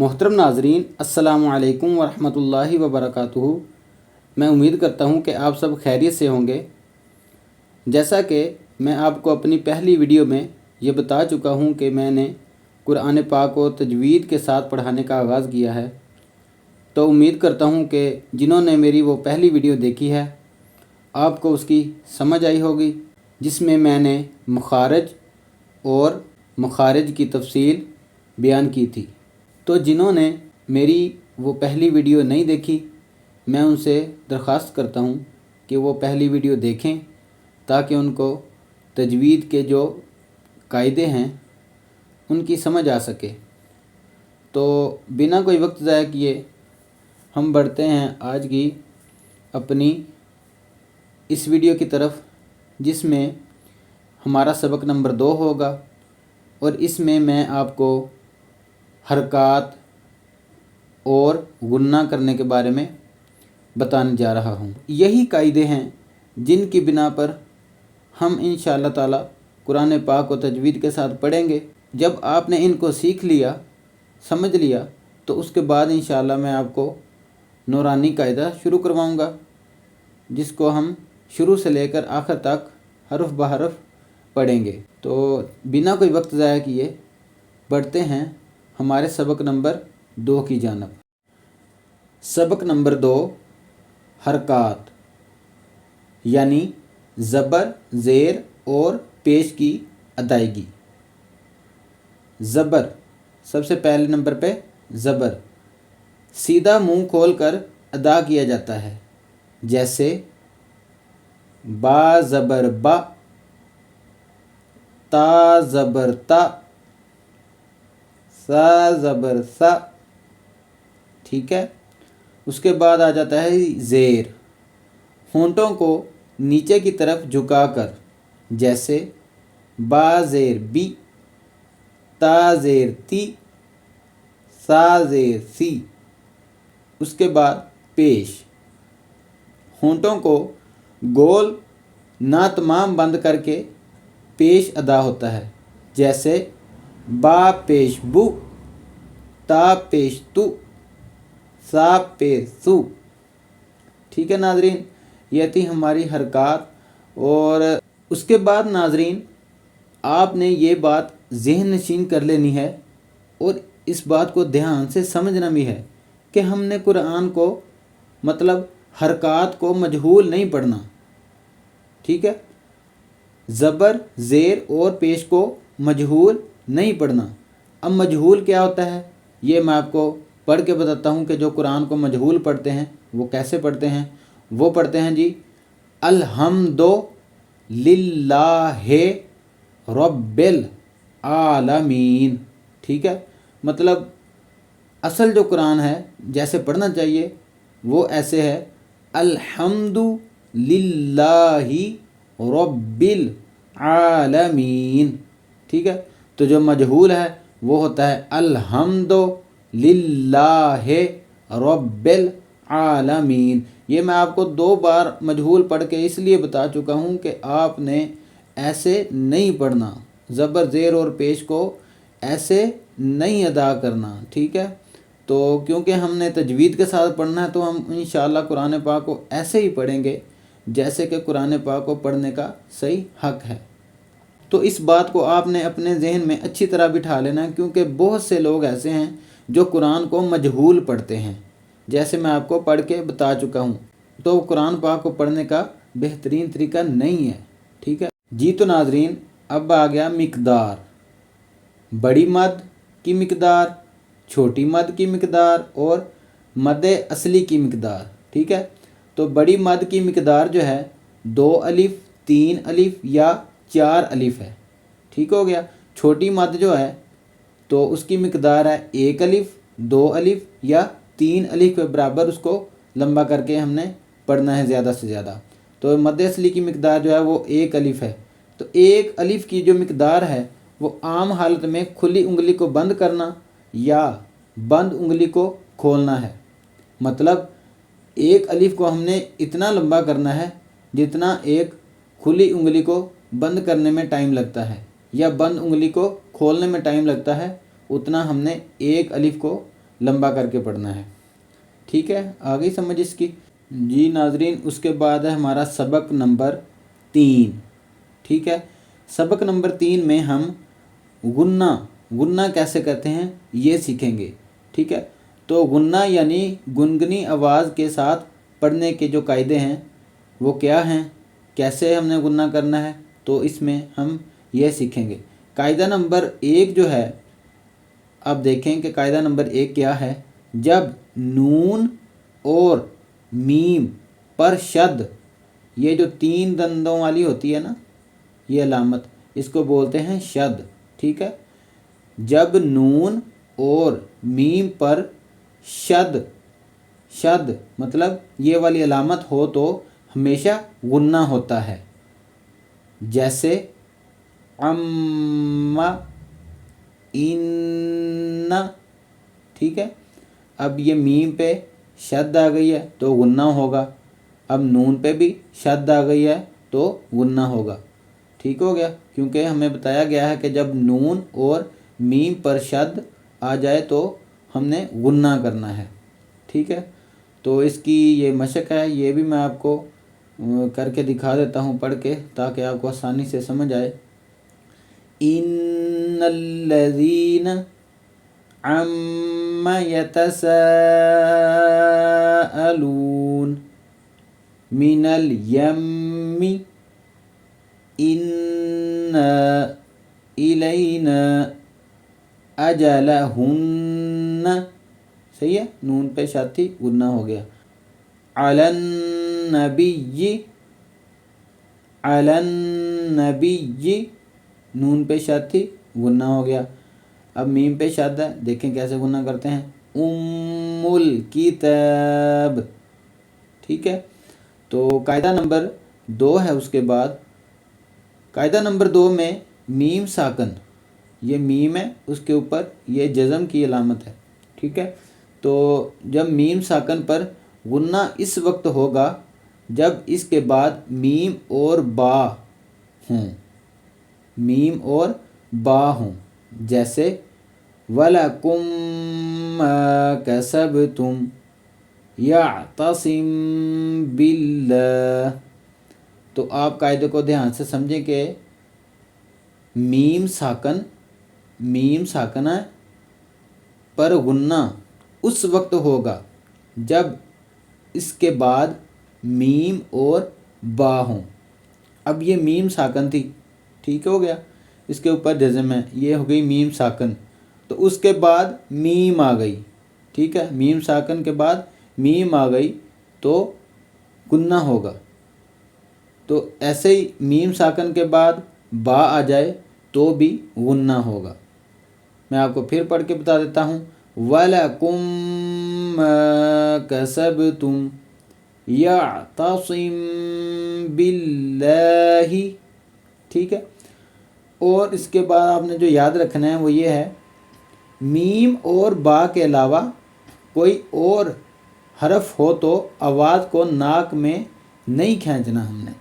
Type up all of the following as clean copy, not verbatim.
محترم ناظرین، السلام علیکم ورحمۃ وبرکاتہ۔ میں امید کرتا ہوں کہ آپ سب خیریت سے ہوں گے۔ جیسا کہ میں آپ کو اپنی پہلی ویڈیو میں یہ بتا چکا ہوں کہ میں نے قرآن پاک کو تجوید کے ساتھ پڑھانے کا آغاز کیا ہے، تو امید کرتا ہوں کہ جنہوں نے میری وہ پہلی ویڈیو دیکھی ہے آپ کو اس کی سمجھ آئی ہوگی، جس میں میں نے مخارج اور مخارج کی تفصیل بیان کی تھی۔ تو جنہوں نے میری وہ پہلی ویڈیو نہیں دیکھی، میں ان سے درخواست کرتا ہوں کہ وہ پہلی ویڈیو دیکھیں تاکہ ان کو تجوید کے جو قاعدے ہیں ان کی سمجھ آ سکے۔ تو بنا کوئی وقت ضائع کیے ہم بڑھتے ہیں آج کی اپنی اس ویڈیو کی طرف، جس میں ہمارا سبق نمبر 2 ہوگا، اور اس میں میں آپ کو حرکات اور غنہ کرنے کے بارے میں بتانے جا رہا ہوں۔ یہی قاعدے ہیں جن کی بنا پر ہم انشاءاللہ تعالی قرآن پاک کو تجوید کے ساتھ پڑھیں گے۔ جب آپ نے ان کو سیکھ لیا، سمجھ لیا، تو اس کے بعد انشاءاللہ میں آپ کو نورانی قاعدہ شروع کرواؤں گا، جس کو ہم شروع سے لے کر آخر تک حرف بحرف پڑھیں گے۔ تو بنا کوئی وقت ضائع کیے بڑھتے ہیں ہمارے سبق نمبر 2 کی جانب۔ سبق نمبر 2، حرکات، یعنی زبر، زیر اور پیش کی ادائیگی۔ زبر، سب سے پہلے نمبر پہ زبر سیدھا منہ کھول کر ادا کیا جاتا ہے، جیسے با زبر با، تا زبر تا، سا زبر سا، ٹھیک ہے۔ اس کے بعد آ جاتا ہے زیر، ہونٹوں کو نیچے کی طرف جھکا کر، جیسے با زیر بی، تا زیر تی، سا زیر سی۔ اس کے بعد پیش، ہونٹوں کو گول نہ تمام بند کر کے پیش ادا ہوتا ہے، جیسے با پیش بو، تا پیش تو، سا پیش سو۔ ٹھیک ہے ناظرین، یہ تھی ہماری حرکات۔ اور اس کے بعد ناظرین آپ نے یہ بات ذہن نشین کر لینی ہے اور اس بات کو دھیان سے سمجھنا بھی ہے کہ ہم نے قرآن کو مطلب حرکات کو مجہول نہیں پڑھنا، ٹھیک ہے۔ زبر، زیر اور پیش کو مجہول نہیں پڑھنا۔ اب مجہول کیا ہوتا ہے یہ میں آپ کو پڑھ کے بتاتا ہوں کہ جو قرآن کو مجہول پڑھتے ہیں وہ کیسے پڑھتے ہیں۔ وہ پڑھتے ہیں جی الحمد للہ رب العالمین، ٹھیک ہے۔ مطلب اصل جو قرآن ہے جیسے پڑھنا چاہیے وہ ایسے ہے الحمد للہ رب العالمین، ٹھیک ہے۔ تو جو مجہول ہے وہ ہوتا ہے الحمد للہ رب العالمین۔ یہ میں آپ کو 2 بار مجہول پڑھ کے اس لیے بتا چکا ہوں کہ آپ نے ایسے نہیں پڑھنا، زبر، زیر اور پیش کو ایسے نہیں ادا کرنا، ٹھیک ہے۔ تو کیونکہ ہم نے تجوید کے ساتھ پڑھنا ہے تو ہم انشاءاللہ قرآن پاک کو ایسے ہی پڑھیں گے جیسے کہ قرآن پاک کو پڑھنے کا صحیح حق ہے۔ تو اس بات کو آپ نے اپنے ذہن میں اچھی طرح بٹھا لینا ہے، کیونکہ بہت سے لوگ ایسے ہیں جو قرآن کو مجہول پڑھتے ہیں، جیسے میں آپ کو پڑھ کے بتا چکا ہوں۔ تو قرآن پاک کو پڑھنے کا بہترین طریقہ نہیں ہے، ٹھیک ہے جی۔ تو ناظرین اب آ گیا مقدار، بڑی مد کی مقدار، چھوٹی مد کی مقدار اور مد اصلی کی مقدار، ٹھیک ہے۔ تو بڑی مد کی مقدار جو ہے 2 الف، 3 الف یا 4 الف ہے، ٹھیک ہو گیا۔ چھوٹی مد جو ہے تو اس کی مقدار ہے 1 الف، 2 الف یا 3 الف کے برابر اس کو لمبا کر کے ہم نے پڑھنا ہے زیادہ سے زیادہ۔ تو مد اصلی کی مقدار جو ہے وہ 1 الف ہے۔ تو 1 الف کی جو مقدار ہے وہ عام حالت میں کھلی انگلی کو بند کرنا یا بند انگلی کو کھولنا ہے۔ مطلب 1 الف کو ہم نے اتنا لمبا کرنا ہے جتنا ایک کھلی انگلی کو بند کرنے میں ٹائم لگتا ہے یا بند انگلی کو کھولنے میں ٹائم لگتا ہے، اتنا ہم نے 1 الف کو लंबा करके पढ़ना है। ठीक है, आ गई समझ इसकी? जी नाजरीन, उसके बाद है हमारा सबक नंबर 3। ठीक है, सबक नंबर 3 में हम गुन्ना कैसे करते हैं ये सीखेंगे। ठीक है, तो गुन्ना यानी गुनगुनी आवाज़ के साथ पढ़ने के जो कायदे हैं वो क्या हैं, कैसे हमने गुन्ना करना है, तो इसमें हम ये सीखेंगे। कायदा नंबर 1 जो है, अब देखें कि कायदा नंबर 1 क्या है। जब नून और मीम पर शद, ये जो 3 दंदों वाली होती है ना, ये अलामत, इसको बोलते हैं शद। ठीक है, जब नून और मीम पर शद मतलब ये वाली अलामत हो तो हमेशा गुन्ना होता है। जैसे अम्मा, इन्ना। ठीक है, अब ये मीम पे शद आ गई है तो गुन्ना होगा, अब नून पे भी शद आ गई है तो गुन्ना होगा। ठीक हो गया, क्योंकि हमें बताया गया है कि जब नून और मीम पर शद आ जाए तो हमने गुन्ना करना है। ठीक है, तो इसकी ये मशक है, ये भी मैं आपको करके दिखा देता हूँ पढ़ के, ताकि आपको आसानी से समझ आए। इन्नल्लज़ीन अम्मा यतसाअलून मिनल यम्मी इन्ना इलैना अजलहुन्ना। सही है, नून पे शाती गुन्ना हो गया। अलन्नबिय्यि नून पे शाती गुन्ना हो गया। अब मीम पे शाद है, देखें कैसे गुन्ना करते हैं। उम्मुल किताब। ठीक है, तो कायदा नंबर 2 है। उसके बाद कायदा नंबर 2 में मीम साकन, ये मीम है, उसके ऊपर ये जज़म की अलामत है। ठीक है, तो जब मीम साकन पर गुन्ना इस वक्त होगा जब इसके बाद मीम और बा हों, मीम और बा हों। जैसे वलकुम कसबतुम यातसिम बिल्लाह। तो आप कायदे को ध्यान से समझें कि मीम साकन है पर गुन्ना उस वक्त होगा जब इसके बाद मीम और बा हों। अब ये मीम साकन थी, ठीक हो गया, इसके ऊपर जज़म है, ये हो गई मीम साकन। तो उसके बाद मीम आ गई। ठीक है, मीम साकन के बाद मीम आ गई तो गुन्ना होगा। तो ऐसे ही मीम साकन के बाद बा आ जाए तो भी गुन्ना होगा। मैं आपको फिर पढ़ के बता देता हूँ। वलकुम कसबतुम यातसिम बिल्लाहि। ठीक है, और इसके बाद आपने जो याद रखना है वो ये है, मीम और बा के अलावा कोई और हरफ हो तो आवाज़ को नाक में नहीं खींचना हमने।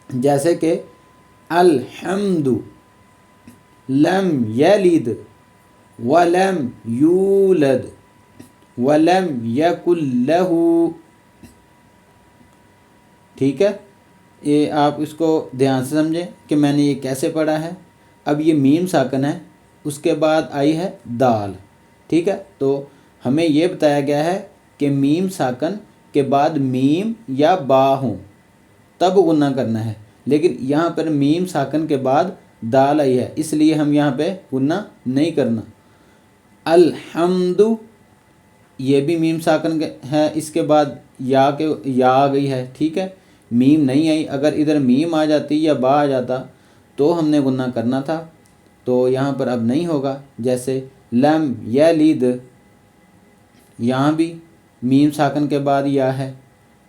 जैसे कि अलहम्दु, लम यलिद वलम यूलद वलम यकुल लहू। ठीक है, ये आप इसको ध्यान से समझें कि मैंने ये कैसे पढ़ा है। अब ये मीम साकन है, उसके बाद आई है दाल। ठीक है, तो हमें ये बताया गया है कि मीम साकन के बाद मीम या बा हों तब गुन्ना करना है, लेकिन यहाँ पर मीम साकन के बाद दाल आई है, इसलिए हम यहाँ पे गुन्ना नहीं करना। अल्हम्दु, ये भी मीम साकन है, इसके बाद या आ गई है। ठीक है, मीम नहीं आई, अगर इधर मीम आ जाती या बा आ जाता तो हमने गुन्ना करना था, तो यहाँ पर अब नहीं होगा। जैसे लम यलिद, यहाँ भी मीम साकन के बाद या है,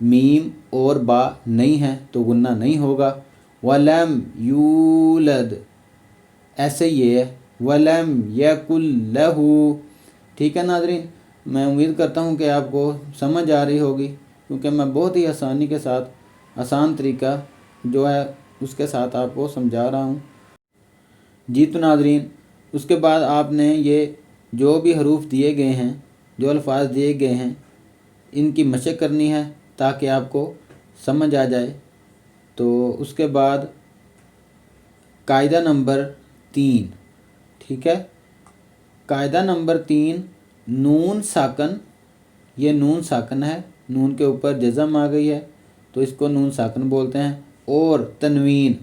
मीम और बा नहीं है तो गुन्ना नहीं होगा। वलम यूलद, ऐसे ये है, वलम यकुल लहू। ठीक है नाज़रीन, मैं उम्मीद करता हूँ कि आपको समझ आ रही होगी, क्योंकि मैं बहुत ही आसानी के साथ आसान तरीका जो है उसके साथ आपको समझा रहा हूँ। जी तो नाज़रीन, उसके बाद आपने ये जो भी हरूफ दिए गए हैं, जो अल्फाज दिए गए हैं, इनकी मशक करनी है ताकि आपको समझ आ जाए। तो उसके बाद कायदा नंबर 3, ठीक है। कायदा नंबर 3, नून साकन, ये नून साकन है, नून के ऊपर जज़म आ गई है तो इसको नून साकन बोलते हैं। और तनवीन,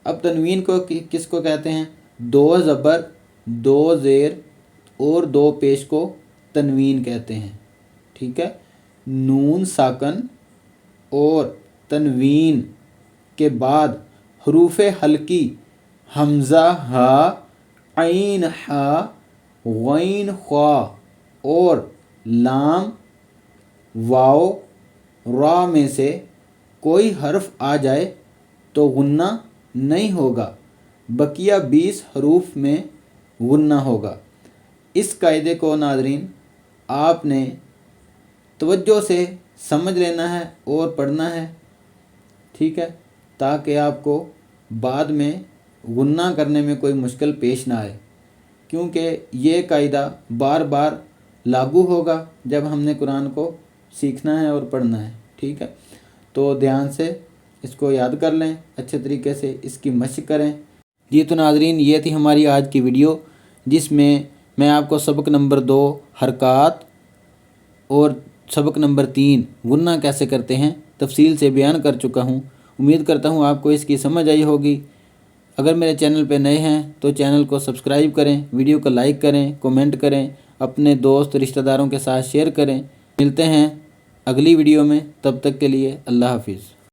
अब तनवीन को किसको कहते हैं? 2 ज़बर, 2 ज़ेर और 2 पेश को तनवीन कहते हैं, ठीक है। नून साकन और तनवीन के बाद हरूफ हल्की हमज़ा, हा, ऐन, हा, गैन, ख्वा और लाम, वाव, रा में से कोई हर्फ आ जाए तो गुन्ना नहीं होगा, बकिया 20 हरूफ में गुन्ना होगा। इस कायदे को नाज़रीन आपने तवज्जो से समझ लेना है और पढ़ना है, ठीक है, ताकि आपको बाद में गुन्ना करने में कोई मुश्किल पेश ना आए, क्योंकि ये कायदा बार बार लागू होगा जब हमने कुरान को सीखना है और पढ़ना है, ठीक है। तो ध्यान से इसको याद कर लें, अच्छे तरीके से इसकी मशक करें। जी तो नाज़रीन, ये थी हमारी आज की वीडियो जिसमें मैं आपको सबक नंबर 2 हरकात और सबक नंबर 3 गुन्ना कैसे करते हैं तफसील से बयान कर चुका हूँ। उम्मीद करता हूँ आपको इसकी समझ आई होगी। अगर मेरे चैनल पे नए हैं तो चैनल को सब्सक्राइब करें, वीडियो को लाइक करें, कमेंट करें, अपने दोस्त रिश्तेदारों के साथ शेयर करें। मिलते हैं अगली वीडियो में, तब तक के लिए अल्लाह हाफिज़।